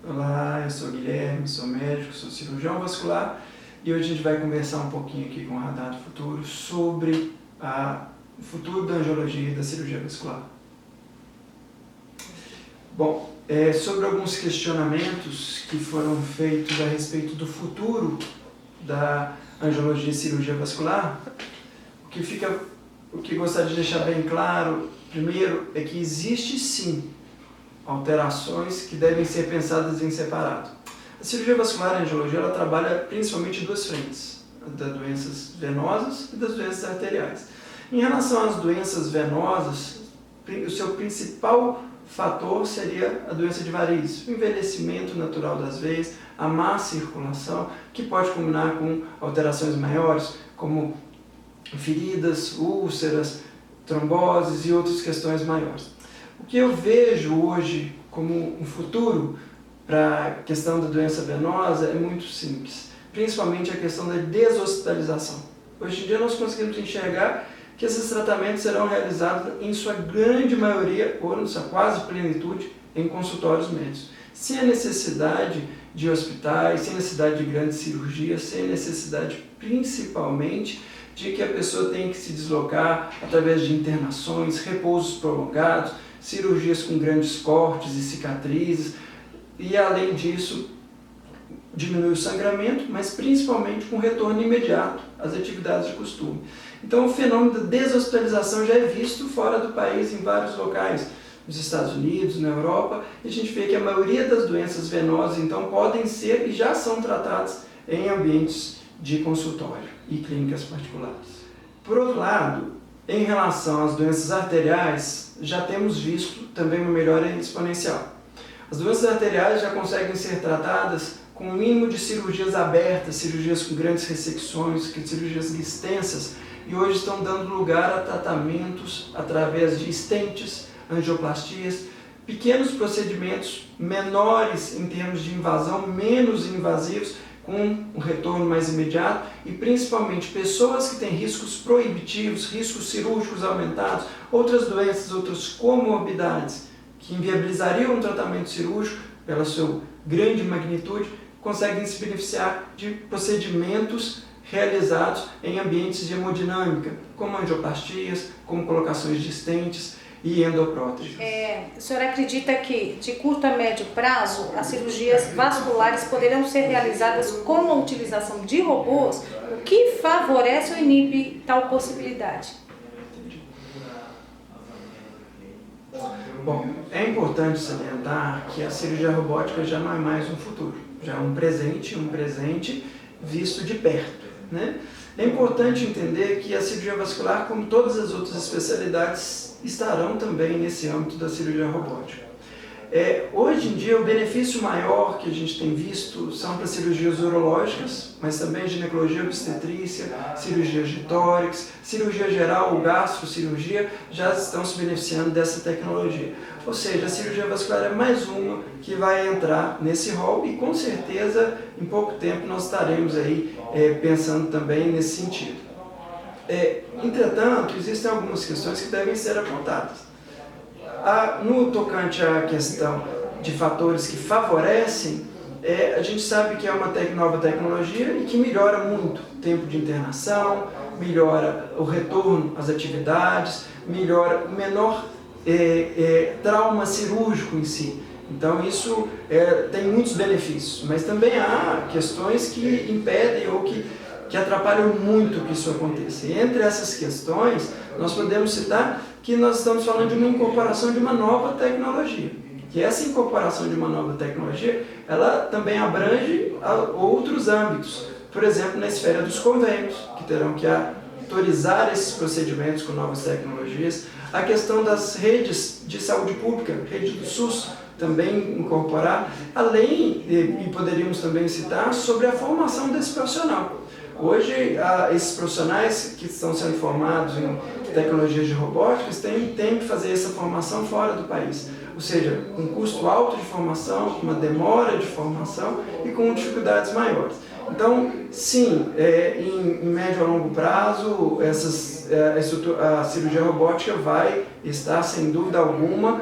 Olá, eu sou o Guilherme, sou médico, sou cirurgião vascular e hoje a gente vai conversar um pouquinho aqui com o Radar do Futuro sobre o futuro da angiologia e da cirurgia vascular. Bom, sobre alguns questionamentos que foram feitos a respeito do futuro da angiologia e cirurgia vascular, o que gostaria de deixar bem claro, primeiro, é que existe sim alterações que devem ser pensadas em separado. A cirurgia vascular e a angiologia ela trabalha principalmente em duas frentes, das doenças venosas e das doenças arteriais. Em relação às doenças venosas, o seu principal fator seria a doença de varizes, o envelhecimento natural das veias, a má circulação, que pode combinar com alterações maiores, como feridas, úlceras, tromboses e outras questões maiores. O que eu vejo hoje como um futuro para a questão da doença venosa é muito simples, principalmente a questão da deshospitalização. Hoje em dia nós conseguimos enxergar que esses tratamentos serão realizados em sua grande maioria, ou na sua quase plenitude, em consultórios médicos, sem a necessidade de hospitais, sem necessidade de grandes cirurgias, sem necessidade principalmente de que a pessoa tenha que se deslocar através de internações, repousos prolongados, cirurgias com grandes cortes e cicatrizes, e além disso, diminui o sangramento, mas principalmente com retorno imediato às atividades de costume. Então o fenômeno da deshospitalização já é visto fora do país em vários locais, nos Estados Unidos, na Europa, e a gente vê que a maioria das doenças venosas então podem ser e já são tratadas em ambientes de consultório e clínicas particulares. Por outro lado, em relação às doenças arteriais, já temos visto também uma melhora exponencial. As doenças arteriais já conseguem ser tratadas com um mínimo de cirurgias abertas, cirurgias com grandes ressecções, cirurgias extensas, e hoje estão dando lugar a tratamentos através de stents, angioplastias, pequenos procedimentos menores em termos de invasão, menos invasivos, com um retorno mais imediato e principalmente pessoas que têm riscos proibitivos, riscos cirúrgicos aumentados, outras doenças, outras comorbidades que inviabilizariam um tratamento cirúrgico pela sua grande magnitude, conseguem se beneficiar de procedimentos realizados em ambientes de hemodinâmica, como angioplastias, como colocações de stents e endopróteses. O senhor acredita que, de curto a médio prazo, as cirurgias vasculares poderão ser realizadas com a utilização de robôs, o que favorece ou inibe tal possibilidade? Bom, é importante salientar que a cirurgia robótica já não é mais um futuro, já é um presente visto de perto, né? É importante entender que a cirurgia vascular, como todas as outras especialidades, estarão também nesse âmbito da cirurgia robótica. Hoje em dia, o benefício maior que a gente tem visto são para cirurgias urológicas, mas também ginecologia obstetrícia, cirurgia de tórax, cirurgia geral ou gastrocirurgia já estão se beneficiando dessa tecnologia. Ou seja, a cirurgia vascular é mais uma que vai entrar nesse rol e com certeza em pouco tempo nós estaremos aí pensando também nesse sentido. Entretanto, existem algumas questões que devem ser apontadas. No tocante à questão de fatores que favorecem, a gente sabe que é uma nova tecnologia e que melhora muito o tempo de internação, melhora o retorno às atividades, melhora o menor trauma cirúrgico em si. Então isso tem muitos benefícios, mas também há questões que impedem ou que atrapalham muito que isso aconteça. E entre essas questões, nós podemos citar que nós estamos falando de uma incorporação de uma nova tecnologia. Que essa incorporação de uma nova tecnologia, ela também abrange outros âmbitos. Por exemplo, na esfera dos convênios, que terão que autorizar esses procedimentos com novas tecnologias. A questão das redes de saúde pública, rede do SUS, também incorporar. Além, e poderíamos também citar, sobre a formação desse profissional. Hoje, esses profissionais que estão sendo formados em tecnologias de robóticas têm que fazer essa formação fora do país. Ou seja, com um custo alto de formação, com uma demora de formação e com dificuldades maiores. Então, sim, em médio a longo prazo, a cirurgia robótica vai estar, sem dúvida alguma,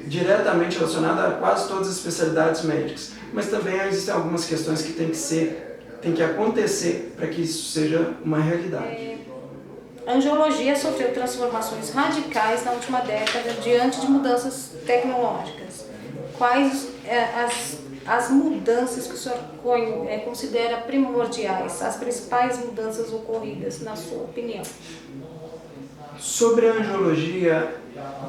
diretamente relacionada a quase todas as especialidades médicas, mas também existem algumas questões que têm que acontecer para que isso seja uma realidade. A angiologia sofreu transformações radicais na última década diante de mudanças tecnológicas. Quais as mudanças que o senhor considera primordiais, as principais mudanças ocorridas, na sua opinião? Sobre a angiologia,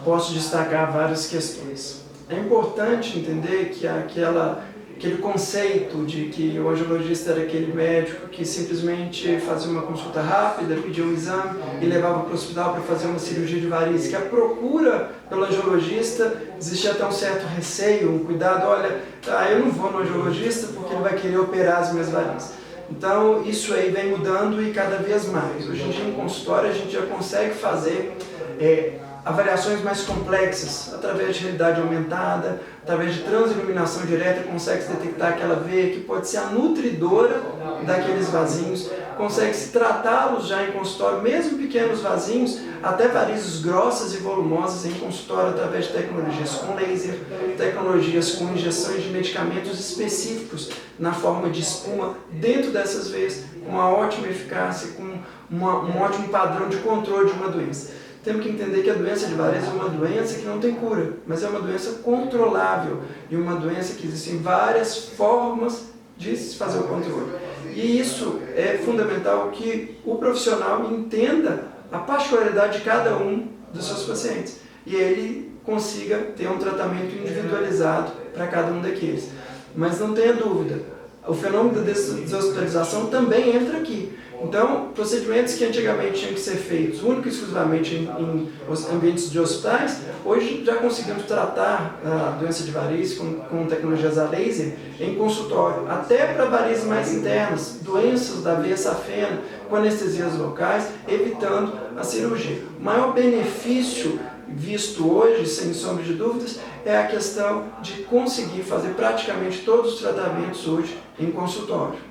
posso destacar várias questões. É importante entender que aquele conceito de que o angiologista era aquele médico que simplesmente fazia uma consulta rápida, pedia um exame e levava para o hospital para fazer uma cirurgia de varizes, que a procura pelo angiologista existia até um certo receio, um cuidado, olha, eu não vou no angiologista porque ele vai querer operar as minhas varizes. Então isso aí vem mudando e cada vez mais. Hoje em dia em consultório a gente já consegue fazer avaliações mais complexas, através de realidade aumentada, através de transiluminação direta, consegue-se detectar aquela veia que pode ser a nutridora daqueles vasinhos, consegue-se tratá-los já em consultório, mesmo pequenos vasinhos, até varizes grossas e volumosas em consultório, através de tecnologias com laser, tecnologias com injeções de medicamentos específicos na forma de espuma dentro dessas veias, com uma ótima eficácia, com um ótimo padrão de controle de uma doença. Temos que entender que a doença de varizes é uma doença que não tem cura, mas é uma doença controlável e uma doença que existem várias formas de se fazer o controle. E isso é fundamental que o profissional entenda a particularidade de cada um dos seus pacientes e ele consiga ter um tratamento individualizado para cada um daqueles. Mas não tenha dúvida, o fenômeno da deshospitalização também entra aqui. Então, procedimentos que antigamente tinham que ser feitos única e exclusivamente em ambientes de hospitais, hoje já conseguimos tratar a doença de varizes com tecnologias a laser em consultório, até para varizes mais internas, doenças da veia safena, com anestesias locais, evitando a cirurgia. O maior benefício visto hoje, sem sombra de dúvidas, é a questão de conseguir fazer praticamente todos os tratamentos hoje em consultório.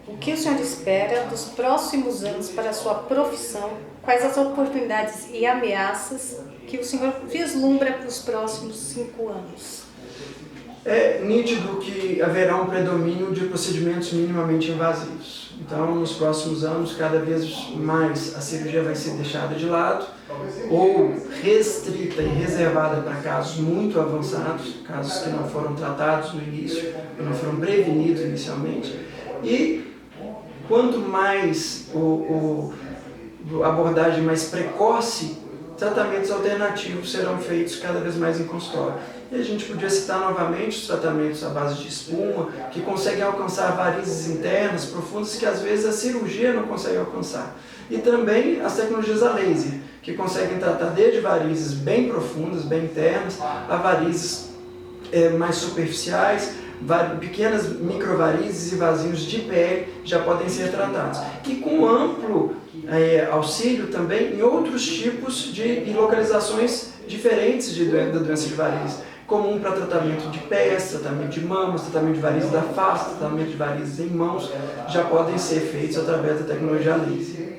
O que o senhor espera dos próximos anos para a sua profissão? Quais as oportunidades e ameaças que o senhor vislumbra para os próximos 5 anos? É nítido que haverá um predomínio de procedimentos minimamente invasivos. Então, nos próximos anos, cada vez mais a cirurgia vai ser deixada de lado ou restrita e reservada para casos muito avançados, casos que não foram tratados no início, que não foram prevenidos inicialmente. E quanto mais a abordagem mais precoce, tratamentos alternativos serão feitos cada vez mais em consultório. E a gente podia citar novamente os tratamentos à base de espuma, que conseguem alcançar varizes internas profundas que às vezes a cirurgia não consegue alcançar. E também as tecnologias a laser, que conseguem tratar desde varizes bem profundas, bem internas, a varizes mais superficiais, pequenas microvarizes e vasinhos de pele já podem ser tratados. E com amplo auxílio também em outros tipos de localizações diferentes da doença de varizes, comum para tratamento de pés, tratamento de mamas, tratamento de varizes da face, tratamento de varizes em mãos, já podem ser feitos através da tecnologia laser.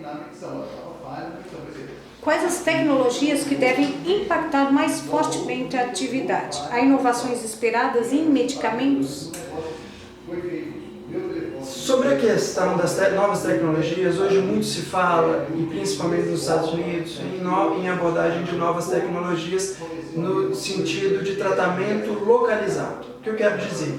Quais as tecnologias que devem impactar mais fortemente a atividade? Há inovações esperadas em medicamentos? Sobre a questão das novas tecnologias, hoje muito se fala, e principalmente nos Estados Unidos, em abordagem de novas tecnologias no sentido de tratamento localizado. O que eu quero dizer?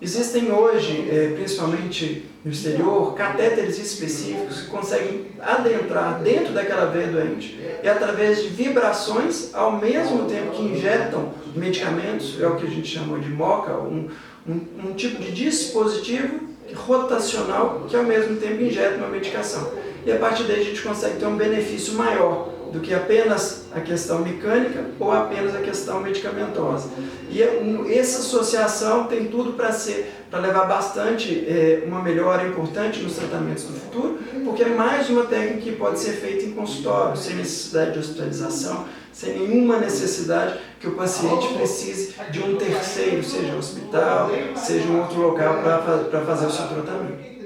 Existem hoje, principalmente no exterior, catéteres específicos que conseguem adentrar dentro daquela veia doente e através de vibrações, ao mesmo tempo que injetam medicamentos, é o que a gente chamou de MOCA, um tipo de dispositivo rotacional que ao mesmo tempo injeta uma medicação. E a partir daí a gente consegue ter um benefício maior do que apenas a questão mecânica ou apenas a questão medicamentosa. E essa associação tem tudo para levar bastante uma melhora importante nos tratamentos do futuro, porque é mais uma técnica que pode ser feita em consultório, sem necessidade de hospitalização, sem nenhuma necessidade que o paciente precise de um terceiro, seja um hospital, seja um outro local para fazer o seu tratamento.